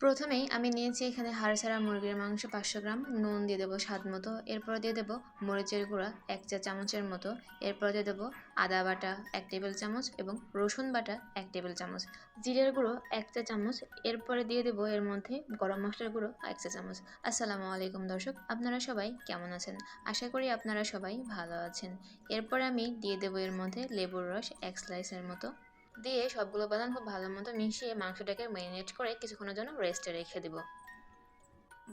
প্রথমেই আমি নিয়েছি এখানে হাড় ছাড়া মুরগির মাংস 500 গ্রাম, নুন দিয়ে দেবো স্বাদ মতো, এরপর দিয়ে দেবো মরিচের গুঁড়া 1 চা চামচের মতো, এরপর দিয়ে দেবো আদা বাটা 1 টেবিল চামচ এবং রসুন বাটা 1 টেবিল চামচ, জিরের গুঁড়ো 1 চা চামচ, এরপরে দিয়ে দেবো এর মধ্যে গরম মশলার গুঁড়ো 1 চা চামচ। আসসালামু আলাইকুম দর্শক, আপনারা সবাই কেমন আছেন? আশা করি আপনারা সবাই ভালো আছেন। এরপর আমি দিয়ে দেবো এর মধ্যে লেবুর রস 1 স্লাইসের মতো, দিয়ে সবগুলো উপাদান খুব ভালো মতো মিশিয়ে মাংসটাকে ম্যারিনেট করে কিছুক্ষণের জন্য রেস্টে রেখে দেব।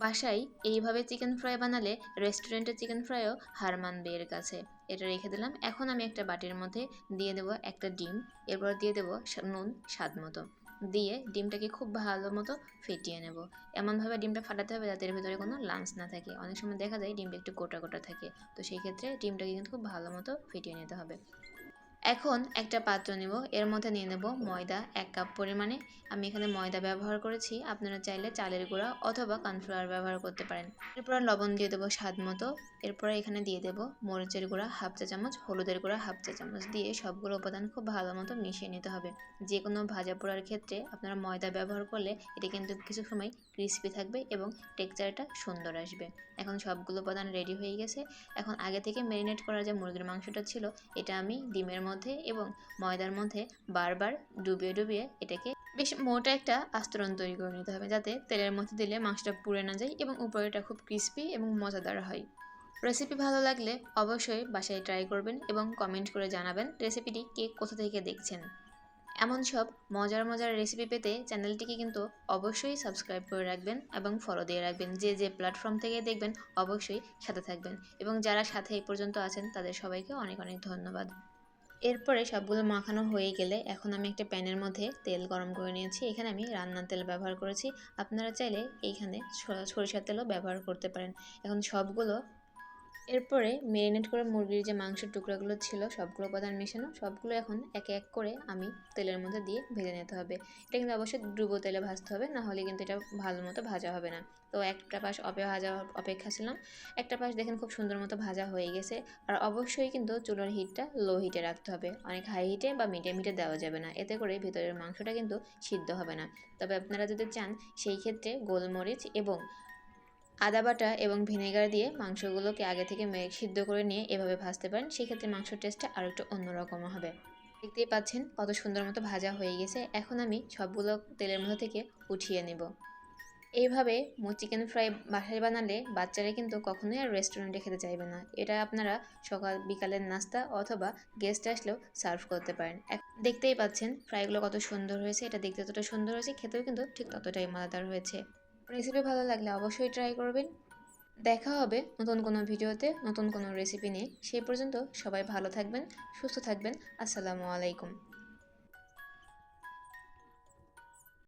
বাসায় এইভাবে চিকেন ফ্রাই বানালে রেস্টুরেন্টের চিকেন ফ্রাইও হার মানবে এর কাছে। এটা রেখে দিলাম। এখন আমি একটা বাটির মধ্যে দিয়ে দেবো একটা ডিম, এরপর দিয়ে দেবো নুন স্বাদ মতো, দিয়ে ডিমটাকে খুব ভালো মতো ফেটিয়ে নেব। এমনভাবে ডিমটা ফাটাতে হবে যাতে এর ভিতরে কোনো লাঞ্চ না থাকে। অনেক সময় দেখা যায় ডিমটা একটু গোটা গোটা থাকে, তো সেই ক্ষেত্রে ডিমটাকে কিন্তু খুব ভালো মতো ফেটিয়ে নিতে হবে। এখন একটা পাত্র নেব, এর মধ্যে নিয়ে নেব ময়দা 1 কাপ পরিমাণে। আমি এখানে ময়দা ব্যবহার করেছি, আপনারা চাইলে চালের গুঁড়া অথবা কর্নফ্লাওয়ার ব্যবহার করতে পারেন। এরপর লবণ দিয়ে দেবো স্বাদ মতো, এরপরে এখানে দিয়ে দেবো মরিচের গুঁড়া 1/2 চা চামচ, হলুদের গুঁড়া 1/2 চা চামচ, দিয়ে সবগুলো উপাদান খুব ভালো মতো মিশিয়ে নিতে হবে। যে কোনো ভাজা পোড়ার ক্ষেত্রে আপনারা ময়দা ব্যবহার করলে এটা কিন্তু কিছু সময় ক্রিস্পি থাকবে এবং টেক্সচারটা সুন্দর আসবে। এখন সবগুলো উপাদান রেডি হয়ে গেছে। এখন আগে থেকে ম্যারিনেট করা যে মুরগির মাংসটা ছিল এটা আমি ডিমের মধ্যে এবং ময়দার মধ্যে বারবার ডুবিয়ে ডুবিয়ে এটাকে বেশ মোটা একটা আস্তরণ তৈরি করে নিতে হবে, যাতে তেলের মধ্যে দিলে মাংসটা পুড়ে না যায় এবং উপরেটা খুব ক্রিস্পি এবং মজাদার হয়। রেসিপি ভালো লাগলে অবশ্যই বাসায় ট্রাই করবেন এবং কমেন্ট করে জানাবেন রেসিপিটি কে কোথা থেকে দেখছেন। এমন সব মজার মজার রেসিপি পেতে চ্যানেলটিকে কিন্তু অবশ্যই সাবস্ক্রাইব করে রাখবেন এবং ফলো দিয়ে রাখবেন। যে যে প্ল্যাটফর্ম থেকে দেখবেন অবশ্যই সাথে থাকবেন, এবং যারা সাথে এই পর্যন্ত আছেন তাদের সবাইকে অনেক অনেক ধন্যবাদ। এরপরে সবগুলো মাখানো হয়ে গেলে এখন আমি একটা প্যানের মধ্যে তেল গরম করে নিয়েছি। এখানে আমি রান্নার তেল ব্যবহার করেছি, আপনারা চাইলে এইখানে সরিষার তেলও ব্যবহার করতে পারেন। এখন সবগুলো এরপরে ম্যারিনেট করে মুরগির যে মাংসের টুকরাগুলো ছিল সবগুলো উপাদান মেশানো, সবগুলো এখন একে এক করে আমি তেলের মধ্যে দিয়ে ভেজে নিতে হবে। এটা কিন্তু অবশ্যই ডুবো তেলে ভাজতে হবে, না হলে কিন্তু এটা ভালো মতো ভাজা হবে না। তো একটা পাশ ভাজা অপেক্ষা ছিলাম, একটা পাশ দেখেন খুব সুন্দর মতো ভাজা হয়ে গেছে। আর অবশ্যই কিন্তু চুলার হিটটা লো হিটে রাখতে হবে, অনেক হাই হিটে বা মিডিয়াম হিটে দেওয়া যাবে না, এতে করে ভিতরের মাংসটা কিন্তু সিদ্ধ হবে না। তবে আপনারা যদি চান সেই ক্ষেত্রে গোলমরিচ এবং আদা বাটা এবং ভিনেগার দিয়ে মাংসগুলোকে আগে থেকে সিদ্ধ করে নিয়ে এভাবে ভাজতে পারেন, সেক্ষেত্রে মাংসের টেস্টটা আরও একটু অন্যরকম হবে। দেখতেই পাচ্ছেন কত সুন্দর মতো ভাজা হয়ে গেছে। এখন আমি সবগুলো তেলের মধ্যে থেকে উঠিয়ে নেব। এইভাবে চিকেন ফ্রাই বাসায় বানালে বাচ্চারা কিন্তু কখনোই আর রেস্টুরেন্টে খেতে চাইবে না। এটা আপনারা সকাল বিকালের নাস্তা অথবা গেস্ট আসলেও সার্ভ করতে পারেন। দেখতেই পাচ্ছেন ফ্রাইগুলো কত সুন্দর হয়েছে, এটা দেখতে যতটা সুন্দর হয়েছে খেতেও কিন্তু ঠিক ততটাই মজাদার হয়েছে। রেসিপি ভালো লাগলে অবশ্যই ট্রাই করবেন। দেখা হবে নতুন কোনো ভিডিওতে নতুন কোনো রেসিপি নিয়ে। সেই পর্যন্ত সবাই ভালো থাকবেন, সুস্থ থাকবেন। আসসালামু আলাইকুম।